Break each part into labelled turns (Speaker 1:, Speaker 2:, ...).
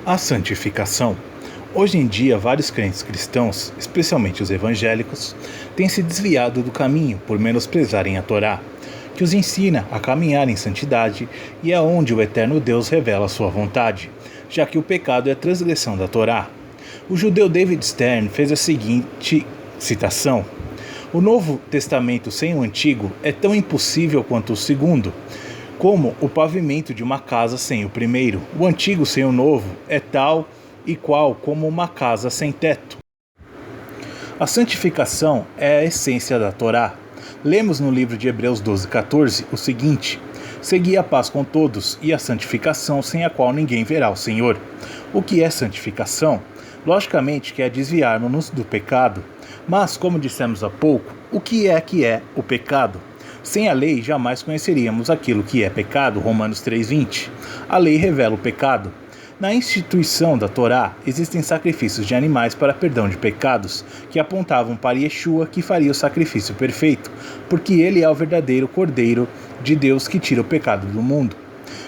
Speaker 1: A santificação. Hoje em dia, vários crentes cristãos, especialmente os evangélicos, têm se desviado do caminho por menosprezarem a Torá, que os ensina a caminhar em santidade e é onde o eterno Deus revela sua vontade, já que o pecado é a transgressão da Torá. O judeu David Stern fez a seguinte citação: "O Novo Testamento sem o Antigo é tão impossível quanto o segundo, como o pavimento de uma casa sem o primeiro. O antigo sem o novo é tal e qual como uma casa sem teto." A santificação é a essência da Torá. Lemos no livro de Hebreus 12:14 o seguinte: "Segui a paz com todos e a santificação sem a qual ninguém verá o Senhor." O que é santificação? Logicamente que é desviarmos-nos do pecado. Mas, como dissemos há pouco, o que é o pecado? Sem a lei, jamais conheceríamos aquilo que é pecado, Romanos 3:20. A lei revela o pecado. Na instituição da Torá, existem sacrifícios de animais para perdão de pecados, que apontavam para Yeshua, que faria o sacrifício perfeito, porque ele é o verdadeiro Cordeiro de Deus que tira o pecado do mundo.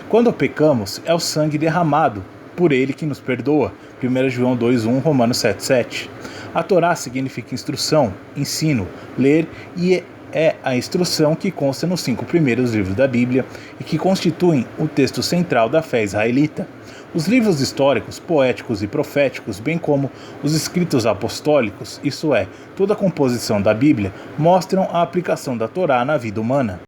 Speaker 1: Quando pecamos, é o sangue derramado por ele que nos perdoa, 1 João 2:1, Romanos 7:7. A Torá significa instrução, ensino, ler e é a instrução que consta nos 5 primeiros livros da Bíblia e que constituem o texto central da fé israelita. Os livros históricos, poéticos e proféticos, bem como os escritos apostólicos, isso é, toda a composição da Bíblia, mostram a aplicação da Torá na vida humana.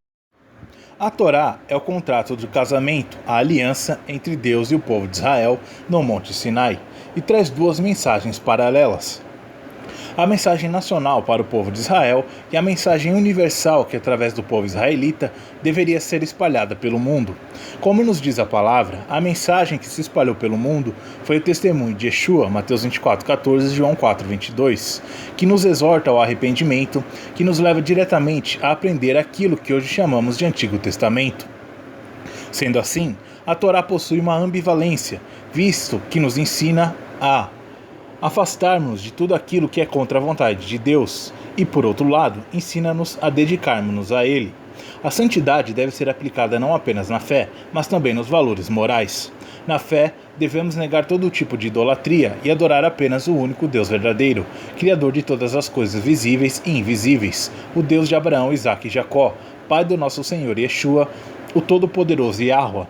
Speaker 1: A Torá é o contrato de casamento, a aliança entre Deus e o povo de Israel no Monte Sinai, e traz 2 mensagens paralelas: a mensagem nacional para o povo de Israel e a mensagem universal que, através do povo israelita, deveria ser espalhada pelo mundo. Como nos diz a palavra, a mensagem que se espalhou pelo mundo foi o testemunho de Yeshua, Mateus 24:14 e João 4:22, que nos exorta ao arrependimento, que nos leva diretamente a aprender aquilo que hoje chamamos de Antigo Testamento. Sendo assim, a Torá possui uma ambivalência, visto que nos ensina a afastarmos de tudo aquilo que é contra a vontade de Deus e, por outro lado, ensina-nos a dedicarmos-nos a Ele. A santidade deve ser aplicada não apenas na fé, mas também nos valores morais. Na fé, devemos negar todo tipo de idolatria e adorar apenas o único Deus verdadeiro, Criador de todas as coisas visíveis e invisíveis, o Deus de Abraão, Isaque e Jacó, Pai do nosso Senhor Yeshua, o Todo-Poderoso Yahweh.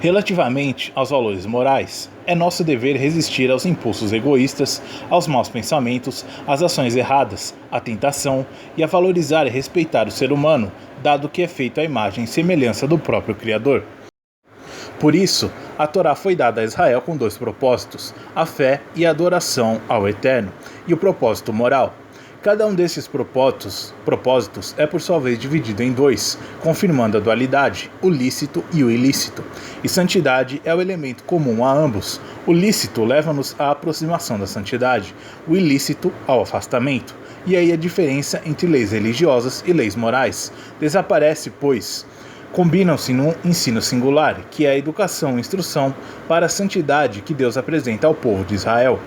Speaker 1: Relativamente aos valores morais, é nosso dever resistir aos impulsos egoístas, aos maus pensamentos, às ações erradas, à tentação e a valorizar e respeitar o ser humano, dado que é feito à imagem e semelhança do próprio Criador. Por isso, a Torá foi dada a Israel com 2 propósitos: a fé e a adoração ao Eterno, e o propósito moral. Cada um desses propósitos é por sua vez dividido em 2, confirmando a dualidade, o lícito e o ilícito. E santidade é o elemento comum a ambos. O lícito leva-nos à aproximação da santidade, o ilícito ao afastamento. E aí a diferença entre leis religiosas e leis morais desaparece, pois combinam-se num ensino singular, que é a educação e instrução para a santidade que Deus apresenta ao povo de Israel.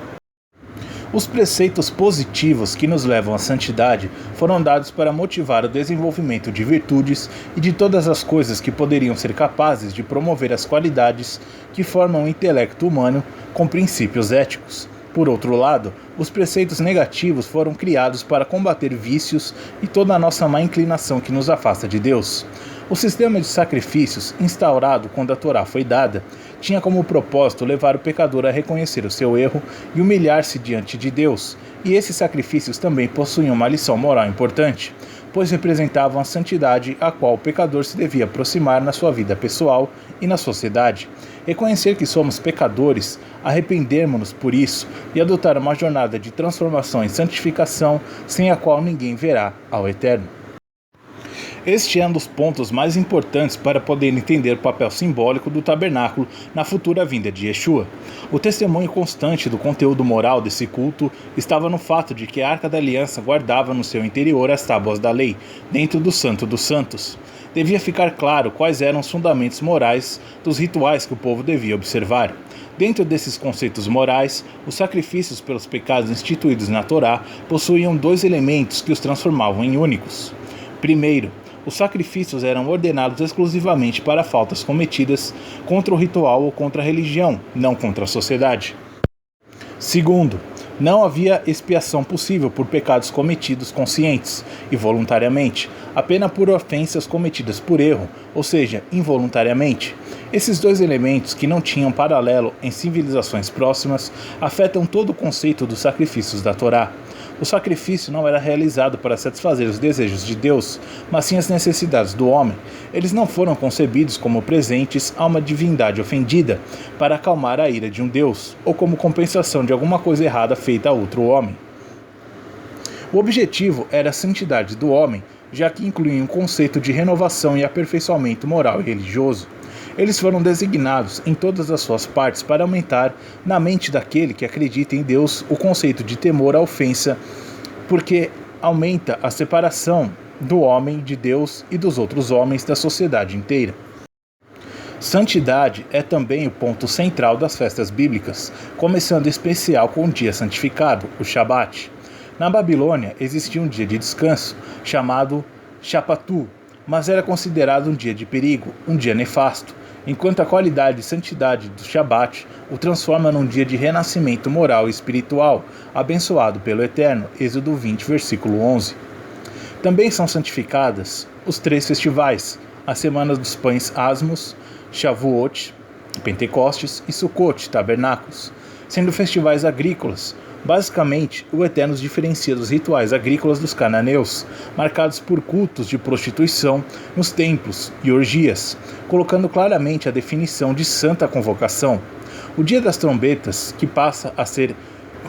Speaker 1: Os preceitos positivos que nos levam à santidade foram dados para motivar o desenvolvimento de virtudes e de todas as coisas que poderiam ser capazes de promover as qualidades que formam o intelecto humano com princípios éticos. Por outro lado, os preceitos negativos foram criados para combater vícios e toda a nossa má inclinação que nos afasta de Deus. O sistema de sacrifícios, instaurado quando a Torá foi dada, tinha como propósito levar o pecador a reconhecer o seu erro e humilhar-se diante de Deus, e esses sacrifícios também possuíam uma lição moral importante, pois representavam a santidade a qual o pecador se devia aproximar na sua vida pessoal e na sociedade. Reconhecer que somos pecadores, arrependermos-nos por isso e adotar uma jornada de transformação e santificação sem a qual ninguém verá ao Eterno. Este é um dos pontos mais importantes para poder entender o papel simbólico do tabernáculo na futura vinda de Yeshua. O testemunho constante do conteúdo moral desse culto estava no fato de que a Arca da Aliança guardava no seu interior as tábuas da lei, dentro do Santo dos Santos. Devia ficar claro quais eram os fundamentos morais dos rituais que o povo devia observar. Dentro desses conceitos morais, os sacrifícios pelos pecados instituídos na Torá possuíam 2 elementos que os transformavam em únicos. Primeiro, Os sacrifícios eram ordenados exclusivamente para faltas cometidas contra o ritual ou contra a religião, não contra a sociedade. Segundo, não havia expiação possível por pecados cometidos conscientes e voluntariamente, apenas por ofensas cometidas por erro, ou seja, involuntariamente. Esses dois elementos, que não tinham paralelo em civilizações próximas, afetam todo o conceito dos sacrifícios da Torá. O sacrifício não era realizado para satisfazer os desejos de Deus, mas sim as necessidades do homem. Eles não foram concebidos como presentes a uma divindade ofendida, para acalmar a ira de um Deus, ou como compensação de alguma coisa errada feita a outro homem. O objetivo era a santidade do homem, já que incluía um conceito de renovação e aperfeiçoamento moral e religioso. Eles foram designados em todas as suas partes para aumentar na mente daquele que acredita em Deus o conceito de temor à ofensa, porque aumenta a separação do homem de Deus e dos outros homens da sociedade inteira. Santidade é também o ponto central das festas bíblicas, começando em especial com o dia santificado, o Shabat. Na Babilônia existia um dia de descanso, chamado Shapatu, mas era considerado um dia de perigo, um dia nefasto, enquanto a qualidade e santidade do Shabat o transforma num dia de renascimento moral e espiritual, abençoado pelo Eterno, Êxodo 20, versículo 11. Também são santificadas os 3 festivais, a Semana dos Pães Asmos, Shavuot, Pentecostes e Sukkot, Tabernáculos, sendo festivais agrícolas. Basicamente, o Eterno os diferencia dos rituais agrícolas dos cananeus, marcados por cultos de prostituição nos templos e orgias, colocando claramente a definição de santa convocação. O Dia das Trombetas, que passa a ser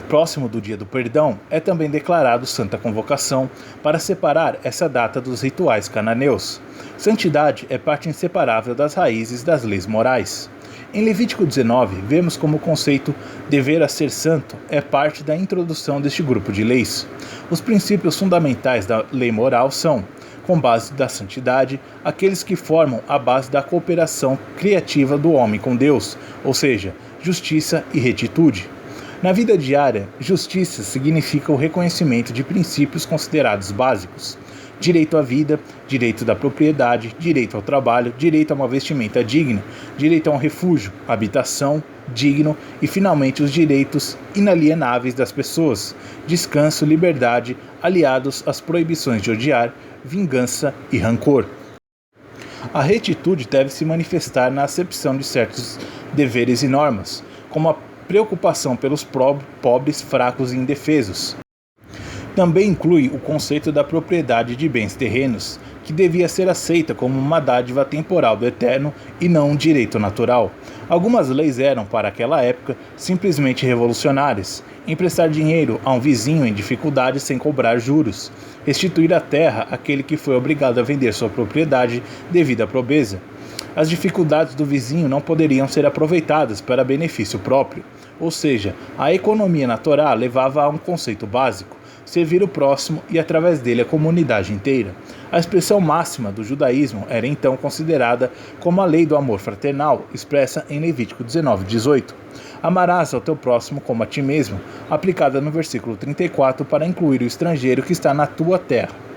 Speaker 1: próximo do Dia do Perdão, é também declarado santa convocação para separar essa data dos rituais cananeus. Santidade é parte inseparável das raízes das leis morais. Em Levítico 19, vemos como o conceito dever a ser santo é parte da introdução deste grupo de leis. Os princípios fundamentais da lei moral são, com base da santidade, aqueles que formam a base da cooperação criativa do homem com Deus, ou seja, justiça e retitude. Na vida diária, justiça significa o reconhecimento de princípios considerados básicos: direito à vida, direito da propriedade, direito ao trabalho, direito a uma vestimenta digna, direito a um refúgio, habitação digno e, finalmente, os direitos inalienáveis das pessoas, descanso, liberdade, aliados às proibições de odiar, vingança e rancor. A retitude deve se manifestar na acepção de certos deveres e normas, como a preocupação pelos pobres, fracos e indefesos. Também inclui o conceito da propriedade de bens terrenos, que devia ser aceita como uma dádiva temporal do Eterno e não um direito natural. Algumas leis eram, para aquela época, simplesmente revolucionárias: emprestar dinheiro a um vizinho em dificuldade sem cobrar juros, restituir a terra àquele que foi obrigado a vender sua propriedade devido à pobreza. As dificuldades do vizinho não poderiam ser aproveitadas para benefício próprio, ou seja, a economia na Torá levava a um conceito básico: servir o próximo e, através dele, a comunidade inteira. A expressão máxima do judaísmo era então considerada como a lei do amor fraternal, expressa em Levítico 19:18. Amarás ao teu próximo como a ti mesmo, aplicada no versículo 34 para incluir o estrangeiro que está na tua terra.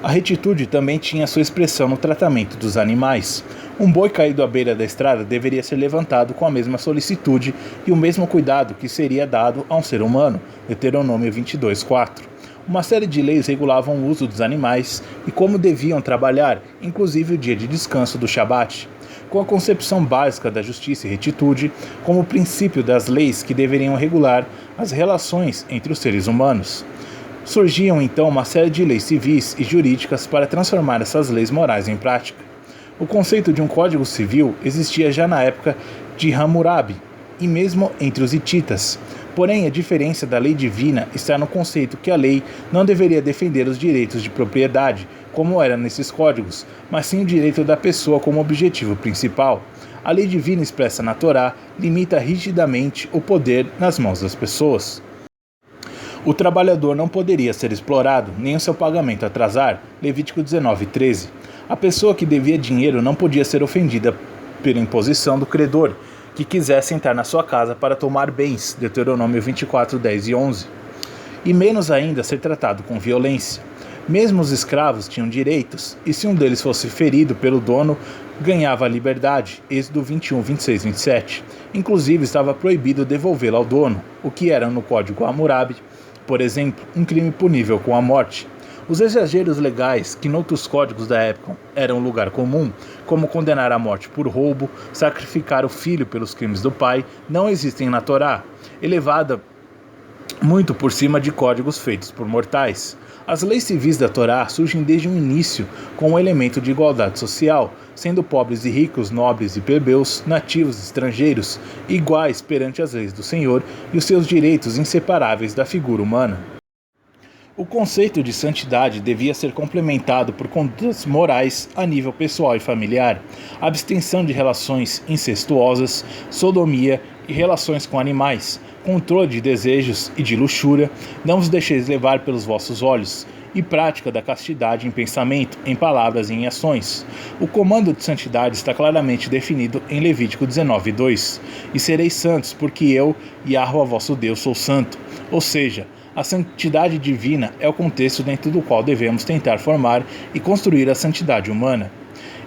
Speaker 1: A retitude também tinha sua expressão no tratamento dos animais. Um boi caído à beira da estrada deveria ser levantado com a mesma solicitude e o mesmo cuidado que seria dado a um ser humano, Deuteronômio 22:4. Uma série de leis regulavam o uso dos animais e como deviam trabalhar, inclusive o dia de descanso do Shabat, com a concepção básica da justiça e retitude como o princípio das leis que deveriam regular as relações entre os seres humanos. Surgiam então uma série de leis civis e jurídicas para transformar essas leis morais em prática. O conceito de um código civil existia já na época de Hammurabi e mesmo entre os hititas. Porém, a diferença da lei divina está no conceito que a lei não deveria defender os direitos de propriedade, como era nesses códigos, mas sim o direito da pessoa como objetivo principal. A lei divina expressa na Torá limita rigidamente o poder nas mãos das pessoas. O trabalhador não poderia ser explorado, nem o seu pagamento atrasar, Levítico 19:13. A pessoa que devia dinheiro não podia ser ofendida pela imposição do credor, que quisesse entrar na sua casa para tomar bens, Deuteronômio 24:10 e 11. E menos ainda ser tratado com violência. Mesmo os escravos tinham direitos, e se um deles fosse ferido pelo dono, ganhava a liberdade. Êxodo 21, 26, 27. Inclusive, estava proibido devolvê-lo ao dono, o que era, no Código Hammurabi, por exemplo, um crime punível com a morte. Os exageros legais, que noutros códigos da época eram lugar comum, como condenar à morte por roubo, sacrificar o filho pelos crimes do pai, não existem na Torá, elevada muito por cima de códigos feitos por mortais. As leis civis da Torá surgem desde o início com um elemento de igualdade social, sendo pobres e ricos, nobres e plebeus, nativos e estrangeiros, iguais perante as leis do Senhor e os seus direitos inseparáveis da figura humana. O conceito de santidade devia ser complementado por condutas morais a nível pessoal e familiar, abstenção de relações incestuosas, sodomia e relações com animais, controle de desejos e de luxúria, não vos deixeis levar pelos vossos olhos, e prática da castidade em pensamento, em palavras e em ações. O comando de santidade está claramente definido em Levítico 19:2, e sereis santos, porque eu, Yahweh vosso Deus, sou santo. Ou seja, a santidade divina é o contexto dentro do qual devemos tentar formar e construir a santidade humana.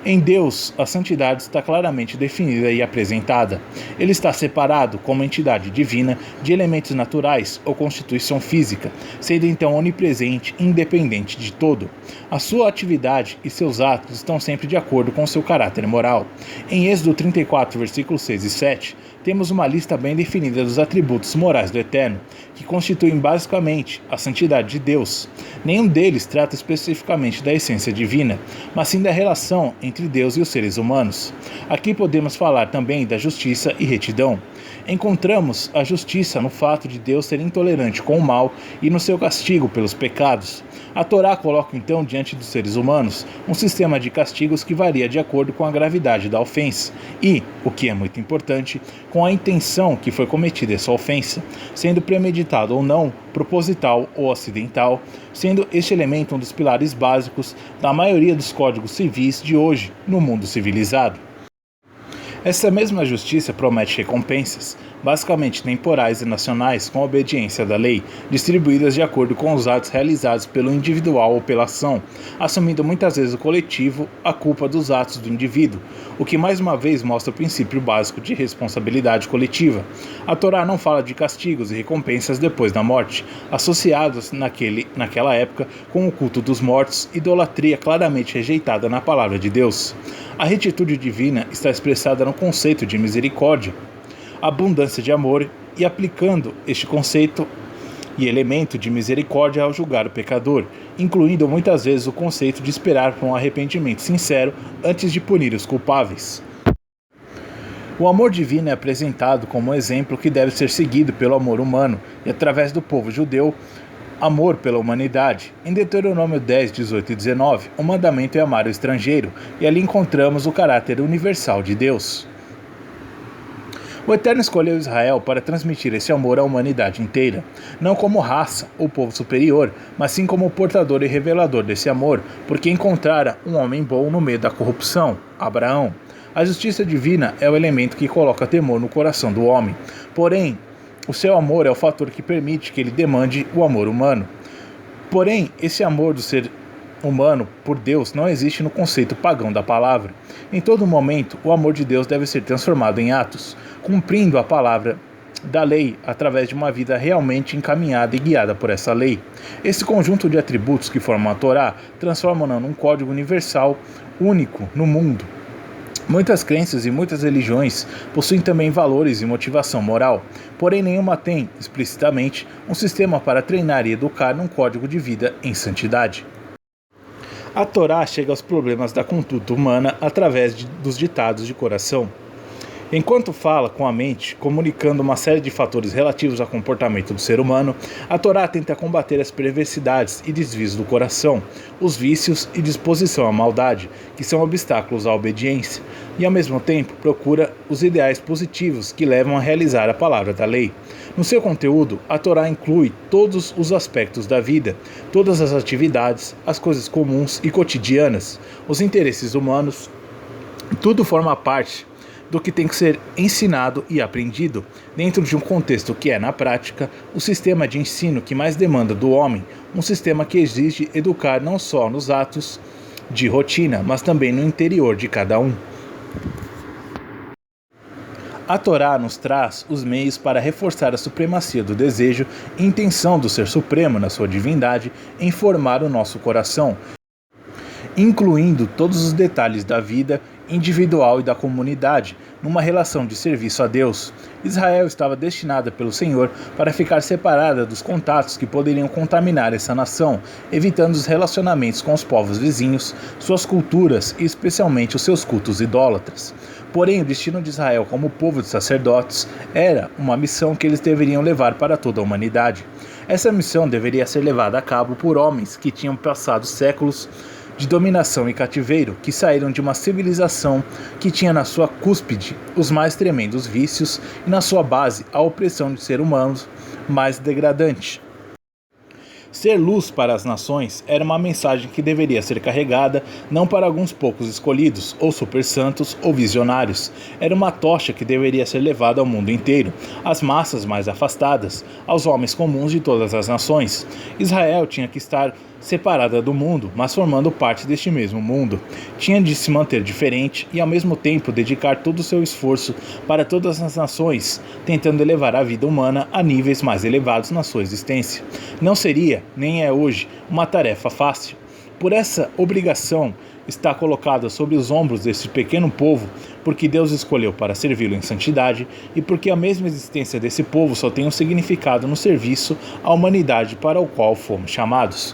Speaker 1: Em Deus, a santidade está claramente definida e apresentada. Ele está separado, como entidade divina, de elementos naturais ou constituição física, sendo então onipresente e independente de todo. A sua atividade e seus atos estão sempre de acordo com seu caráter moral. Em Êxodo 34, versículos 6 e 7, temos uma lista bem definida dos atributos morais do Eterno, que constituem basicamente a santidade de Deus. Nenhum deles trata especificamente da essência divina, mas sim da relação entre Deus e os seres humanos. Aqui podemos falar também da justiça e retidão. Encontramos a justiça no fato de Deus ser intolerante com o mal e no seu castigo pelos pecados. A Torá coloca então diante dos seres humanos um sistema de castigos que varia de acordo com a gravidade da ofensa e, o que é muito importante, com a intenção que foi cometida essa ofensa, sendo premeditado ou não, proposital ou acidental, sendo este elemento um dos pilares básicos da maioria dos códigos civis de hoje no mundo civilizado. Essa mesma justiça promete recompensas, basicamente temporais e nacionais, com a obediência da lei, distribuídas de acordo com os atos realizados pelo individual ou pela ação, assumindo muitas vezes o coletivo a culpa dos atos do indivíduo, o que mais uma vez mostra o princípio básico de responsabilidade coletiva. A Torá não fala de castigos e recompensas depois da morte, associados naquela época com o culto dos mortos, idolatria claramente rejeitada na palavra de Deus. A retitude divina está expressada no conceito de misericórdia, abundância de amor, e aplicando este conceito e elemento de misericórdia ao julgar o pecador, incluindo muitas vezes o conceito de esperar por um arrependimento sincero antes de punir os culpáveis. O amor divino é apresentado como um exemplo que deve ser seguido pelo amor humano e, através do povo judeu, amor pela humanidade. Em Deuteronômio 10, 18 e 19, o mandamento é amar o estrangeiro, e ali encontramos o caráter universal de Deus. O Eterno escolheu Israel para transmitir esse amor à humanidade inteira, não como raça ou povo superior, mas sim como portador e revelador desse amor, porque encontrara um homem bom no meio da corrupção, Abraão. A justiça divina é o elemento que coloca temor no coração do homem, porém, o seu amor é o fator que permite que ele demande o amor humano. Porém, esse amor do ser humano por Deus não existe no conceito pagão da palavra. Em todo momento, o amor de Deus deve ser transformado em atos, cumprindo a palavra da lei através de uma vida realmente encaminhada e guiada por essa lei. Esse conjunto de atributos que formam a Torá transformam num código universal, único no mundo. Muitas crenças e muitas religiões possuem também valores e motivação moral, porém nenhuma tem, explicitamente, um sistema para treinar e educar num código de vida em santidade. A Torá chega aos problemas da conduta humana através dos ditados de coração. Enquanto fala com a mente, comunicando uma série de fatores relativos ao comportamento do ser humano, a Torá tenta combater as perversidades e desvios do coração, os vícios e disposição à maldade, que são obstáculos à obediência, e ao mesmo tempo procura os ideais positivos que levam a realizar a palavra da lei. No seu conteúdo, a Torá inclui todos os aspectos da vida, todas as atividades, as coisas comuns e cotidianas, os interesses humanos, tudo forma parte do que tem que ser ensinado e aprendido, dentro de um contexto que é, na prática, o sistema de ensino que mais demanda do homem, um sistema que exige educar não só nos atos de rotina, mas também no interior de cada um. A Torá nos traz os meios para reforçar a supremacia do desejo e intenção do Ser Supremo na sua divindade em formar o nosso coração, incluindo todos os detalhes da vida individual e da comunidade, numa relação de serviço a Deus. Israel estava destinada pelo Senhor para ficar separada dos contatos que poderiam contaminar essa nação, evitando os relacionamentos com os povos vizinhos, suas culturas e especialmente os seus cultos idólatras. Porém, o destino de Israel como povo de sacerdotes era uma missão que eles deveriam levar para toda a humanidade. Essa missão deveria ser levada a cabo por homens que tinham passado séculos de dominação e cativeiro, que saíram de uma civilização que tinha na sua cúspide os mais tremendos vícios e na sua base a opressão de seres humanos mais degradante. Ser luz para as nações era uma mensagem que deveria ser carregada não para alguns poucos escolhidos, ou super santos, ou visionários. Era uma tocha que deveria ser levada ao mundo inteiro, às massas mais afastadas, aos homens comuns de todas as nações. Israel tinha que estar separada do mundo, mas formando parte deste mesmo mundo. Tinha de se manter diferente e ao mesmo tempo dedicar todo o seu esforço para todas as nações, tentando elevar a vida humana a níveis mais elevados na sua existência. Não seria, nem é hoje, uma tarefa fácil. Por essa obrigação está colocada sobre os ombros deste pequeno povo, porque Deus escolheu para servi-lo em santidade e porque a mesma existência desse povo só tem um significado no serviço à humanidade para o qual fomos chamados.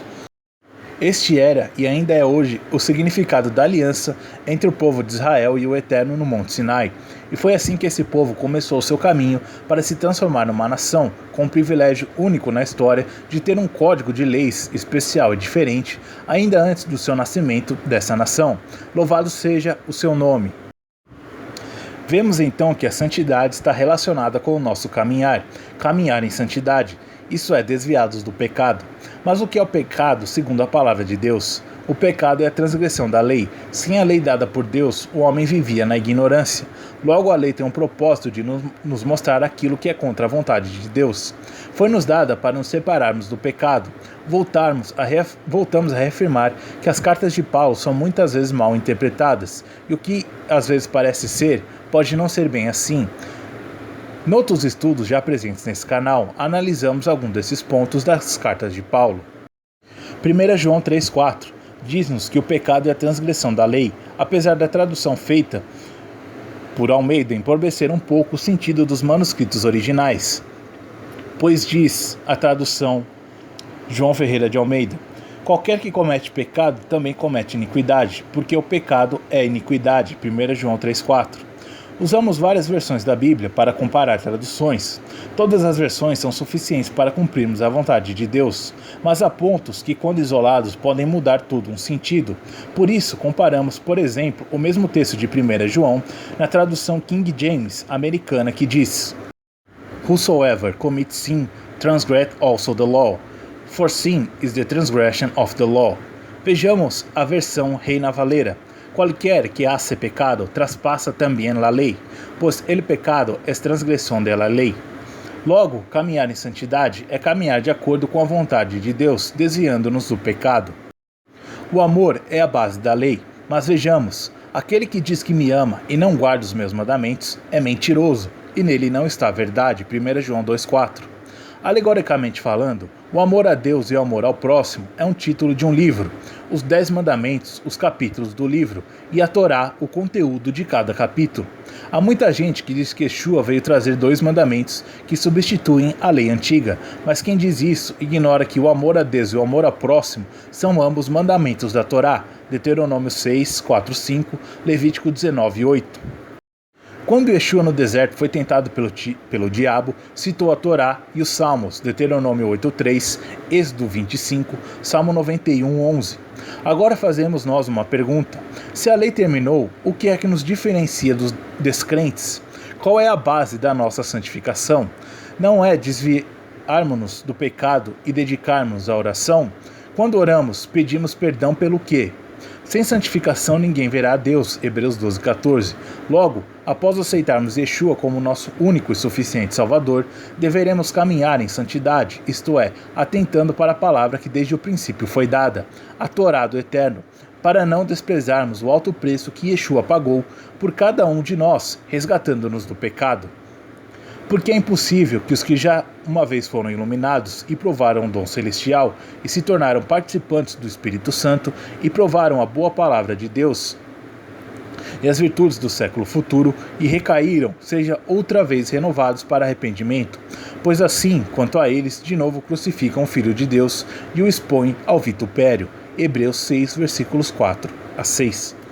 Speaker 1: Este era, e ainda é hoje, o significado da aliança entre o povo de Israel e o Eterno no Monte Sinai. E foi assim que esse povo começou seu caminho para se transformar numa nação, com um privilégio único na história de ter um código de leis especial e diferente, ainda antes do seu nascimento dessa nação. Louvado seja o seu nome. Vemos então que a santidade está relacionada com o nosso caminhar em santidade, isso é, desviados do pecado. Mas o que é o pecado, segundo a palavra de Deus? O pecado é a transgressão da lei. Sem a lei dada por Deus, o homem vivia na ignorância. Logo, a lei tem um propósito de nos mostrar aquilo que é contra a vontade de Deus. Foi-nos dada para nos separarmos do pecado. Voltamos a reafirmar que as cartas de Paulo são muitas vezes mal interpretadas, e o que às vezes parece ser, pode não ser bem assim. Noutros estudos já presentes nesse canal, analisamos alguns desses pontos das cartas de Paulo. 1 João 3,4 diz-nos que o pecado é a transgressão da lei, apesar da tradução feita por Almeida empobrecer um pouco o sentido dos manuscritos originais, pois diz a tradução João Ferreira de Almeida: qualquer que comete pecado também comete iniquidade, porque o pecado é iniquidade. 1 João 3,4. Usamos várias versões da Bíblia para comparar traduções. Todas as versões são suficientes para cumprirmos a vontade de Deus, mas há pontos que, quando isolados, podem mudar todo um sentido. Por isso, comparamos, por exemplo, o mesmo texto de 1 João na tradução King James americana, que diz: Whosoever commits sin transgress also the law, for sin is the transgression of the law. Vejamos a versão Reina Valera. Cualquier que hace pecado traspassa também a lei, pois el pecado es transgressão de la lei. Logo, caminhar em santidade é caminhar de acordo com a vontade de Deus, desviando-nos do pecado. O amor é a base da lei, mas vejamos, aquele que diz que me ama e não guarda os meus mandamentos é mentiroso, e nele não está a verdade. 1 João 2,4. Alegoricamente falando, o amor a Deus e o amor ao próximo é um título de um livro, os 10 mandamentos, os capítulos do livro, e a Torá, o conteúdo de cada capítulo. Há muita gente que diz que Yeshua veio trazer 2 mandamentos que substituem a lei antiga, mas quem diz isso ignora que o amor a Deus e o amor ao próximo são ambos mandamentos da Torá, Deuteronômio 6, 4, 5, Levítico 19, 8. Quando Yeshua no deserto foi tentado pelo diabo, citou a Torá e os Salmos, Deuteronômio 8:3, Êxodo 25, Salmo 91:11. Agora fazemos nós uma pergunta: se a lei terminou, o que é que nos diferencia dos descrentes? Qual é a base da nossa santificação? Não é desviarmos-nos do pecado e dedicarmos à oração? Quando oramos, pedimos perdão pelo quê? Sem santificação ninguém verá a Deus, Hebreus 12:14. Logo, após aceitarmos Yeshua como nosso único e suficiente Salvador, deveremos caminhar em santidade, isto é, atentando para a palavra que desde o princípio foi dada, a Torá do Eterno, para não desprezarmos o alto preço que Yeshua pagou por cada um de nós, resgatando-nos do pecado. Porque é impossível que os que já uma vez foram iluminados e provaram o dom celestial e se tornaram participantes do Espírito Santo e provaram a boa palavra de Deus e as virtudes do século futuro e recaíram, sejam outra vez renovados para arrependimento, pois assim, quanto a eles, de novo crucificam o Filho de Deus e o expõem ao vitupério. Hebreus 6, versículos 4 a 6.